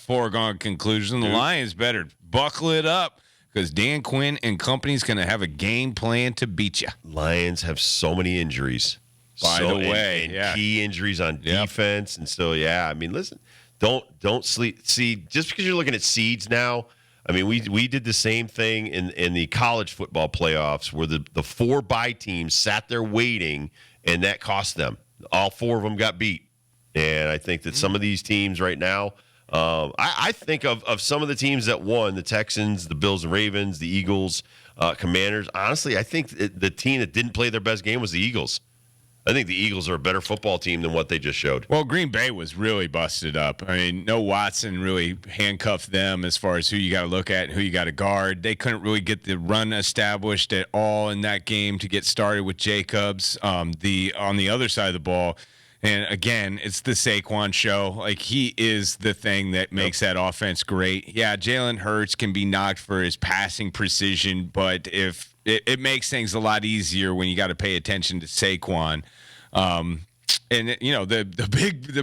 foregone conclusion. The Lions better buckle it up because Dan Quinn and company's going to have a game plan to beat you. Lions have so many injuries. By the way, and key injuries on defense. And so, I mean, listen, don't sleep. See, just because you're looking at seeds now, I mean, we did the same thing in the college football playoffs where the 4 bye teams sat there waiting, and that cost them. All 4 of them got beat. And I think that some of these teams right now, I think of some of the teams that won, the Texans, the Bills and Ravens, the Eagles, Commanders. Honestly, I think the team that didn't play their best game was the Eagles. I think the Eagles are a better football team than what they just showed. Well, Green Bay was really busted up. I mean, no Watson really handcuffed them as far as who you got to look at and who you got to guard. They couldn't really get the run established at all in that game to get started with Jacobs. On the other side of the ball, and again, it's the Saquon show. Like, he is the thing that makes that offense great. Yeah, Jalen Hurts can be knocked for his passing precision, but if it makes things a lot easier when you got to pay attention to Saquon. And you know, the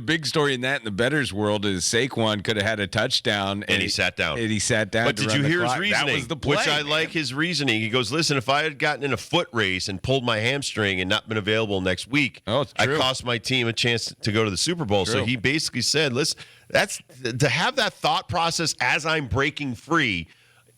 big story in that in the bettors world is Saquon could have had a touchdown and he sat down. But did you hear his reasoning? That was the play, which I like his reasoning. He goes, "Listen, if I had gotten in a foot race and pulled my hamstring and not been available next week, I cost my team a chance to go to the Super Bowl." So he basically said, "Listen, that's to have that thought process as I'm breaking free."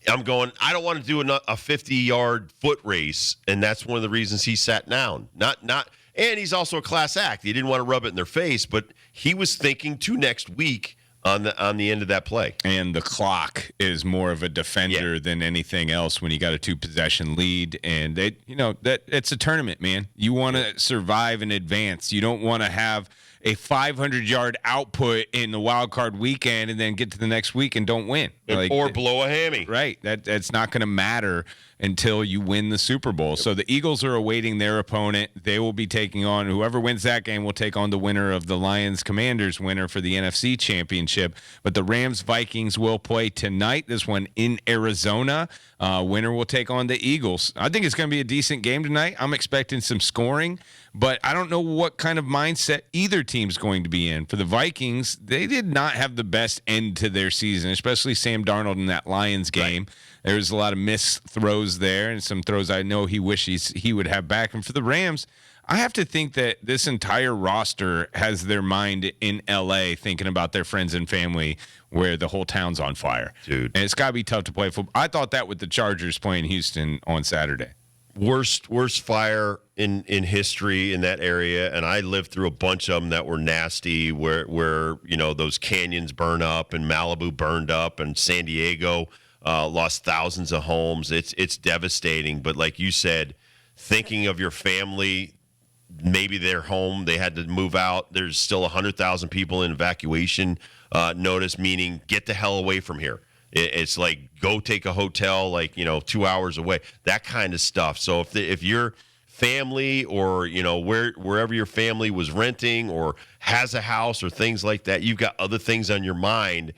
I'm going, I don't want to do a 50-yard foot race, and that's one of the reasons he sat down. And he's also a class act. He didn't want to rub it in their face, but he was thinking to next week on the end of that play. And the clock is more of a defender than anything else when you got a 2-possession lead, and that it's a tournament, man. You want to survive and advance. You don't want to have a 500-yard output in the wild card weekend and then get to the next week and don't win. Or blow a hammy. Right. That's not going to matter until you win the Super Bowl. So the Eagles are awaiting their opponent. They will be taking on whoever wins that game will take on the winner of the Lions-Commanders winner for the NFC Championship. But the Rams-Vikings will play tonight. This one in Arizona. Winner will take on the Eagles. I think it's going to be a decent game tonight. I'm expecting some scoring, but I don't know what kind of mindset either team's going to be in. For the Vikings, they did not have the best end to their season, especially Sam Darnold in that Lions game. Right. There was a lot of missed throws there and some throws I know he wishes he would have back. And for the Rams, I have to think that this entire roster has their mind in L.A. thinking about their friends and family where the whole town's on fire. Dude. And it's got to be tough to play football. I thought that with the Chargers playing Houston on Saturday. Worst fire in history in that area, and I lived through a bunch of them that were nasty where those canyons burn up and Malibu burned up and San Diego lost thousands of homes. It's devastating, but like you said, thinking of your family, maybe their home, they had to move out. There's still 100,000 people in evacuation notice, meaning get the hell away from here. It's like go take a hotel 2 hours away, that kind of stuff. So if your family or wherever your family was renting or has a house or things like that, you've got other things on your mind.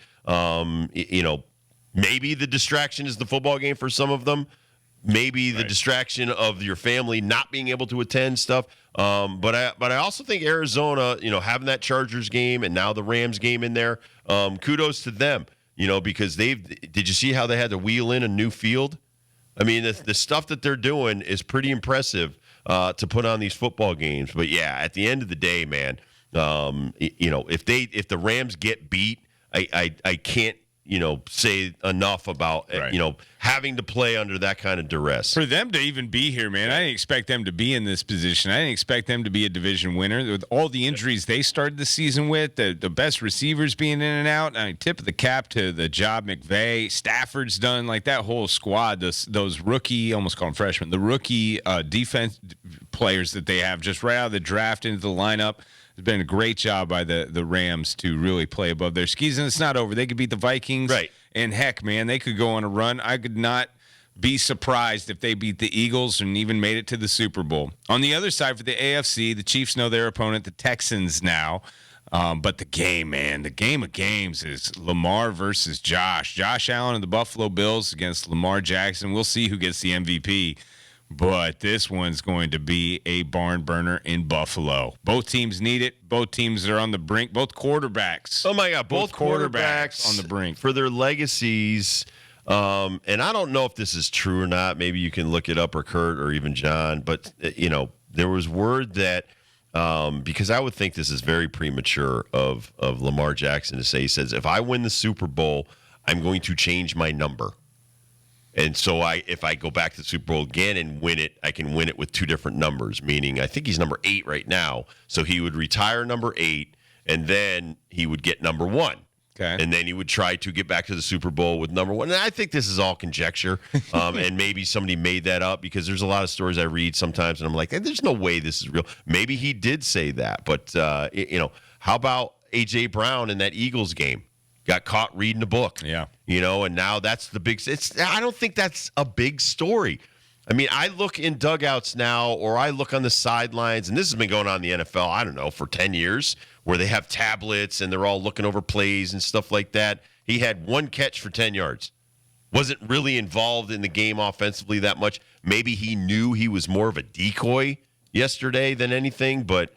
Maybe the distraction is the football game for some of them. Maybe the distraction of your family not being able to attend stuff. But I also think Arizona, having that Chargers game and now the Rams game in there, kudos to them. Because did you see how they had to wheel in a new field? I mean, the stuff that they're doing is pretty impressive to put on these football games. But yeah, at the end of the day, man, if the Rams get beat, I can't say enough about having to play under that kind of duress. For them to even be here, man, I didn't expect them to be in this position. I didn't expect them to be a division winner. With all the injuries they started the season with, the best receivers being in and out, tip of the cap to the job McVay. Stafford's done, like that whole squad, those rookie, almost call them freshmen, the rookie defense players that they have just right out of the draft into the lineup. It's been a great job by the Rams to really play above their skis, and it's not over. They could beat the Vikings, right? And heck, man, they could go on a run. I could not be surprised if they beat the Eagles and even made it to the Super Bowl. On the other side, for the AFC, the Chiefs know their opponent, the Texans now. But the game, man, the game of games is Lamar versus Josh. Josh Allen and the Buffalo Bills against Lamar Jackson. We'll see who gets the MVP. But this one's going to be a barn burner in Buffalo. Both teams need it. Both teams are on the brink. Both quarterbacks. Oh, my God. Both quarterbacks on the brink. For their legacies. And I don't know if this is true or not. Maybe you can look it up, or Kurt, or even John. But, there was word that because I would think this is very premature of Lamar Jackson to say, he says, if I win the Super Bowl, I'm going to change my number. And so if I go back to the Super Bowl again and win it, I can win it with two different numbers, meaning I think he's number 8 right now. So he would retire number 8, and then he would get number 1. Okay. And then he would try to get back to the Super Bowl with number 1. And I think this is all conjecture. And maybe somebody made that up, because there's a lot of stories I read sometimes, and I'm like, there's no way this is real. Maybe he did say that. But, how about A.J. Brown in that Eagles game? Got caught reading a book. Yeah. And now that's the big. I don't think that's a big story. I mean, I look in dugouts now, or I look on the sidelines, and this has been going on in the NFL, I don't know, for 10 years, where they have tablets and they're all looking over plays and stuff like that. He had 1 catch for 10 yards. Wasn't really involved in the game offensively that much. Maybe he knew he was more of a decoy yesterday than anything, but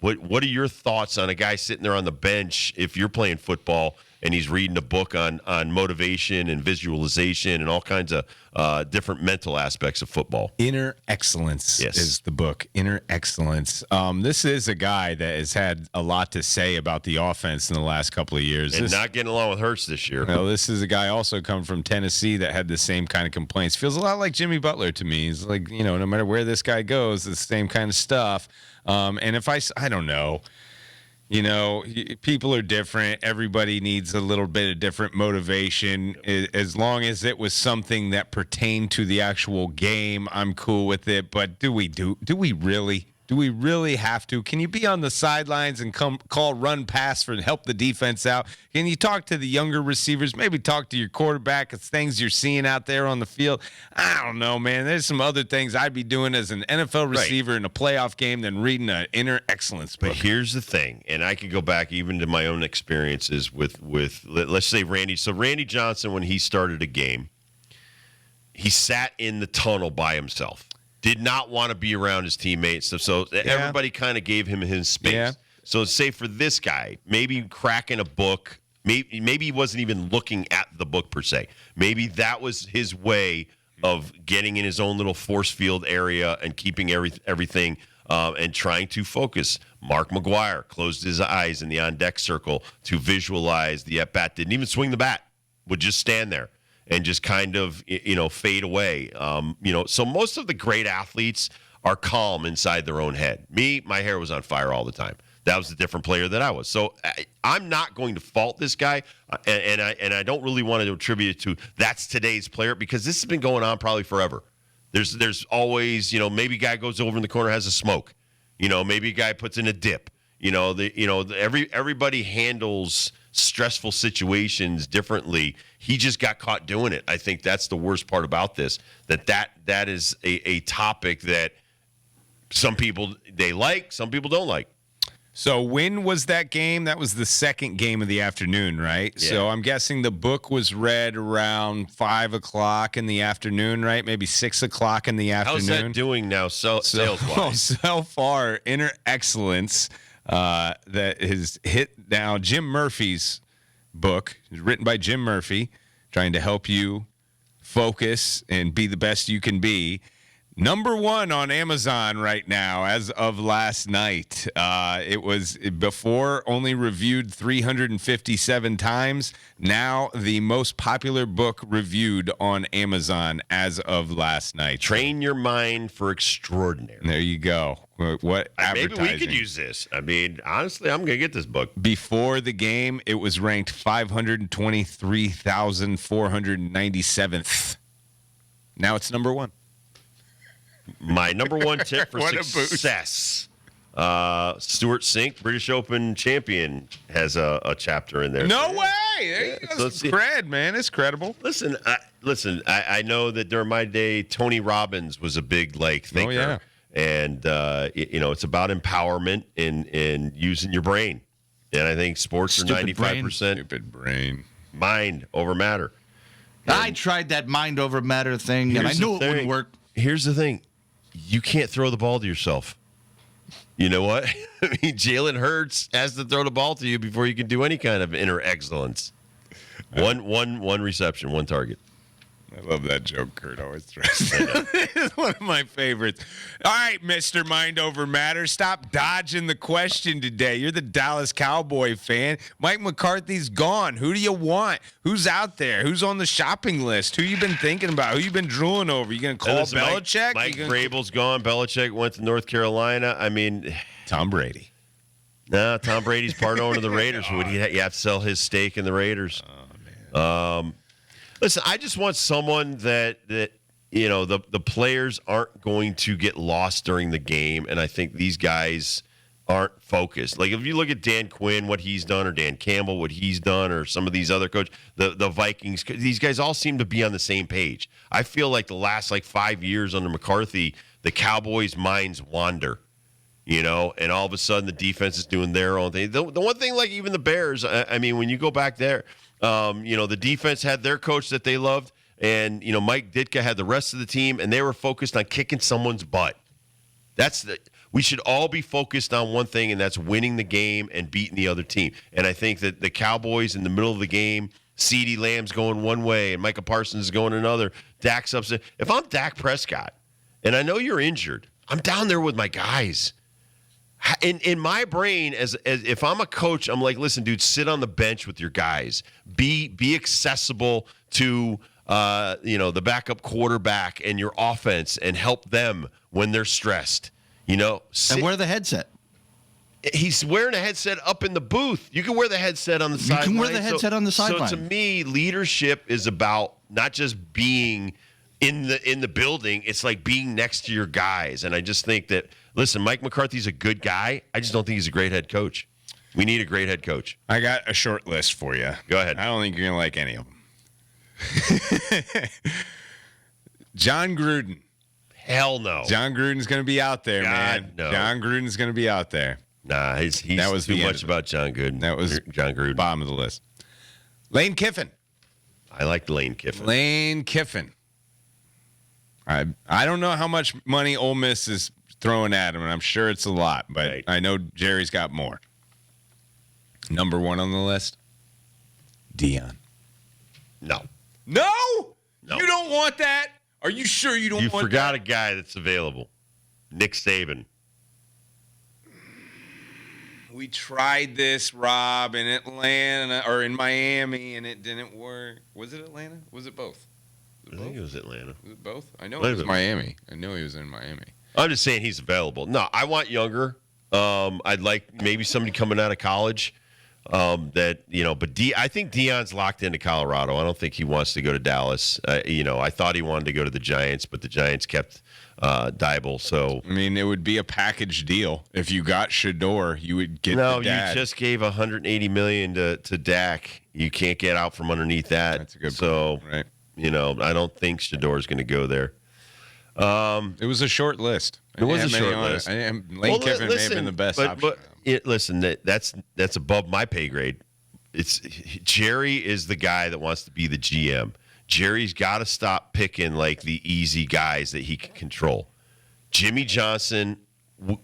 what are your thoughts on a guy sitting there on the bench if you're playing football and he's reading a book on motivation and visualization and all kinds of different mental aspects of football? Inner Excellence is the book. Inner Excellence. This is a guy that has had a lot to say about the offense in the last couple of years. And not getting along with Hurts this year. No, this is a guy also come from Tennessee that had the same kind of complaints. Feels a lot like Jimmy Butler to me. He's like, no matter where this guy goes, it's the same kind of stuff. And if I don't know. People are different. Everybody needs a little bit of different motivation. As long as it was something that pertained to the actual game, I'm cool with it. But do we really? Do we really have to? Can you be on the sidelines and call run pass for help the defense out? Can you talk to the younger receivers? Maybe talk to your quarterback. It's things you're seeing out there on the field. I don't know, man. There's some other things I'd be doing as an NFL receiver in a playoff game than reading an Inner Excellence book. But here's the thing, and I could go back even to my own experiences with let's say Randy. So Randy Johnson, when he started a game, he sat in the tunnel by himself. Did not want to be around his teammates. So everybody kind of gave him his space. Yeah. So say for this guy, maybe cracking a book, maybe he wasn't even looking at the book per se. Maybe that was his way of getting in his own little force field area and keeping everything and trying to focus. Mark McGwire closed his eyes in the on-deck circle to visualize the at-bat. Didn't even swing the bat. Would just stand there and just kind of, fade away. So most of the great athletes are calm inside their own head. Me, my hair was on fire all the time. That was the different player that I was. So I'm not going to fault this guy, and I don't really want to attribute it to that's today's player, because this has been going on probably forever. There's always, maybe a guy goes over in the corner, has a smoke. Maybe a guy puts in a dip. Everybody handles stressful situations differently. He just got caught doing it. I think that's the worst part about this, that is a topic that some people they like, some people don't like. So when was that game? That was the second game of the afternoon, right? Yeah. So I'm guessing the book was read around 5 o'clock in the afternoon, right? Maybe 6 o'clock in the afternoon. How's that doing now sales-wise? So far, Inner Excellence that has hit now Jim Murphy's book, written by Jim Murphy, trying to help you focus and be the best you can be. Number 1 on Amazon right now as of last night. It was before only reviewed 357 times. Now the most popular book reviewed on Amazon as of last night. Train your mind for extraordinary. There you go. What advertising? Maybe we could use this. I mean, honestly, I'm going to get this book. Before the game, it was ranked 523,497th. Now it's number 1. My number 1 tip for success. Stuart Sink, British Open champion, has a chapter in there. No way! There you go. It's cred, man. It's credible. Listen. I know that during my day, Tony Robbins was a big thinker. Oh, yeah. And it's about empowerment and using your brain. And I think sports are 95% stupid brain, mind over matter. I tried that mind over matter thing, and I knew it wouldn't work. here's the thing. You can't throw the ball to yourself. You know what? I mean, Jalen Hurts has to throw the ball to you before you can do any kind of inner excellence. One reception, one target. I love that joke Kurt always throws. It's one of my favorites. All right, Mr. Mind Over Matter, stop dodging the question today. You're the Dallas Cowboy fan. Mike McCarthy's gone. Who do you want? Who's out there? Who's on the shopping list? Who you been thinking about? Who you been drooling over? You going to call Belichick? Mike Vrabel's gone. Belichick went to North Carolina. I mean, Tom Brady. No, Tom Brady's part owner of the Raiders. You have to sell his stake in the Raiders. Oh, man. Listen, I just want someone that you know, the players aren't going to get lost during the game, and I think these guys aren't focused. Like if you look at Dan Quinn, what he's done, or Dan Campbell, what he's done, or some of these other coaches, the Vikings, these guys all seem to be on the same page. I feel like the last 5 years under McCarthy, the Cowboys' minds wander. You know, and all of a sudden the defense is doing their own thing. The one thing, like even the Bears, I mean, when you go back there, you know, the defense had their coach that they loved, and, you know, Mike Ditka had the rest of the team, and they were focused on kicking someone's butt. We should all be focused on one thing, and that's winning the game and beating the other team. And I think that the Cowboys in the middle of the game, CeeDee Lamb's going one way and Micah Parsons is going another. Dak's upset. If I'm Dak Prescott, and I know you're injured, I'm down there with my guys. In my brain, as if I'm a coach, I'm like, listen, dude, sit on the bench with your guys. Be accessible to you know, the backup quarterback and your offense, and help them when they're stressed. You know, and wear the headset. He's wearing a headset up in the booth. You can wear the headset on the sideline. You can wear the headset on the sideline. So to me, leadership is about not just being in the building. It's like being next to your guys. And I just think that, listen, Mike McCarthy's a good guy. I just don't think he's a great head coach. We need a great head coach. I got a short list for you. Go ahead. I don't think you're going to like any of them. John Gruden. Hell no. John Gruden's going to be out there, man. No. John Gruden's going to be out there. Nah, he's that was too much about John Gruden. That was John Gruden. Bottom of the list. Lane Kiffin. I like Lane Kiffin. Lane Kiffin. I don't know how much money Ole Miss is throwing at him, and I'm sure it's a lot, but right. I know Jerry's got more. Number one on the list, Deion. No. No? You don't want that? Are you sure you don't want that? You forgot a guy that's available. Nick Saban. We tried this, Rob, in Atlanta or in Miami, and it didn't work. Was it Atlanta? Was it both? I think it was Atlanta. Was it both? I know it was Miami. I know he was in Miami. I'm just saying he's available. No, I want younger. I'd like maybe somebody coming out of college that, you know, but I think Deion's locked into Colorado. I don't think he wants to go to Dallas. You know, I thought he wanted to go to the Giants, but the Giants kept Dybul. So I mean, it would be a package deal. If you got Shador, you would get no. The dad. You just gave $180 million to Dak. You can't get out from underneath that. That's a good point, right? You know, I don't think Shador's going to go there. It was a short list. It was a short list. Lane Kiffin may have been the best option. But listen, that's above my pay grade. Jerry is the guy that wants to be the GM. Jerry's got to stop picking like the easy guys that he can control. Jimmy Johnson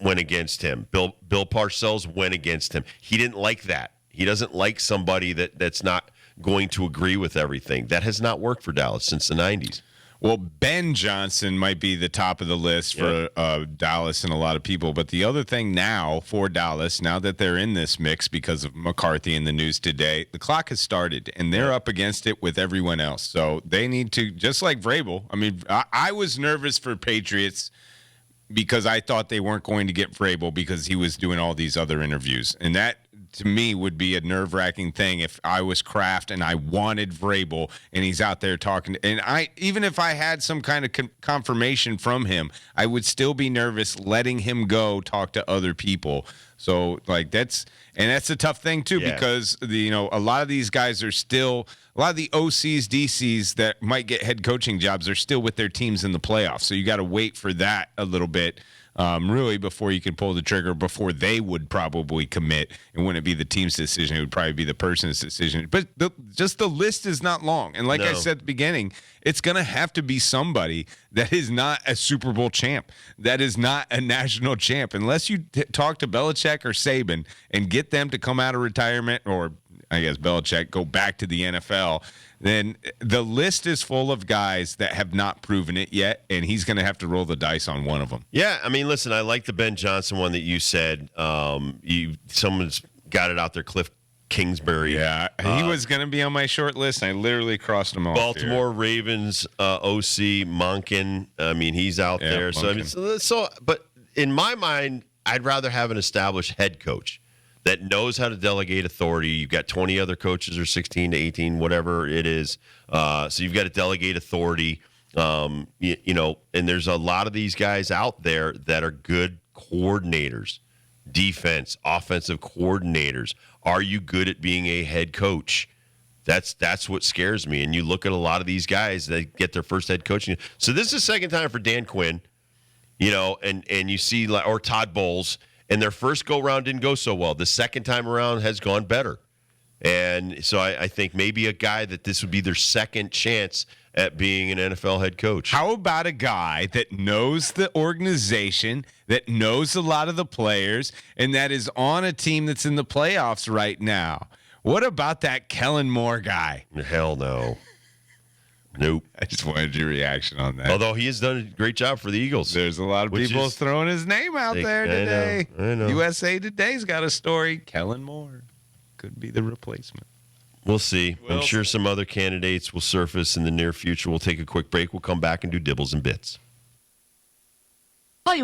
went against him. Bill Parcells went against him. He didn't like that. He doesn't like somebody that's not going to agree with everything. That has not worked for Dallas since the 90s. Well, Ben Johnson might be the top of the list for Dallas and a lot of people. But the other thing now for Dallas, now that they're in this mix because of McCarthy in the news today, the clock has started, and they're up against it with everyone else. So they need to, just like Vrabel. I mean, I was nervous for Patriots because I thought they weren't going to get Vrabel because he was doing all these other interviews. And that, to me, would be a nerve-wracking thing if I was Kraft and I wanted Vrabel and he's out there talking. And even if I had some kind of confirmation from him, I would still be nervous letting him go talk to other people. So, like, that's a tough thing, too, because, a lot of these guys are still – a lot of the OCs, DCs that might get head coaching jobs are still with their teams in the playoffs. So you got to wait for that a little bit. Really, before you could pull the trigger, before they would probably commit. It wouldn't be the team's decision. It would probably be the person's decision. But the list is not long. And like I said at the beginning, it's going to have to be somebody That is not a Super Bowl champ. That is not a national champ. Unless you talk to Belichick or Saban and get them to come out of retirement, or I guess Belichick go back to the NFL, then the list is full of guys that have not proven it yet, and he's going to have to roll the dice on one of them. Yeah, I mean, listen, I like the Ben Johnson one that you said. Someone's got it out there, Cliff Kingsbury. Yeah, he was going to be on my short list. I literally crossed him off. Baltimore Ravens OC Monken. I mean, he's out there. So, I mean, but in my mind, I'd rather have an established head coach that knows how to delegate authority. You've got 20 other coaches, or 16 to 18, whatever it is. So you've got to delegate authority. You know, and there's a lot of these guys out there that are good coordinators, defense, offensive coordinators. Are you good at being a head coach? That's what scares me. And you look at a lot of these guys that get their first head coaching. So this is the second time for Dan Quinn, you know, and you see, or Todd Bowles, and their first go-round didn't go so well. The second time around has gone better. And so I think maybe a guy that this would be their second chance at being an NFL head coach. How about a guy that knows the organization, that knows a lot of the players, and that is on a team that's in the playoffs right now? What about that Kellen Moore guy? Hell no. Nope. I just wanted your reaction on that. Although he has done a great job for the Eagles. There's a lot of people throwing his name out there today. I know. USA Today's got a story. Kellen Moore could be the replacement. We'll see. I'm sure some other candidates will surface in the near future. We'll take a quick break. We'll come back and do Dibbles and Bits.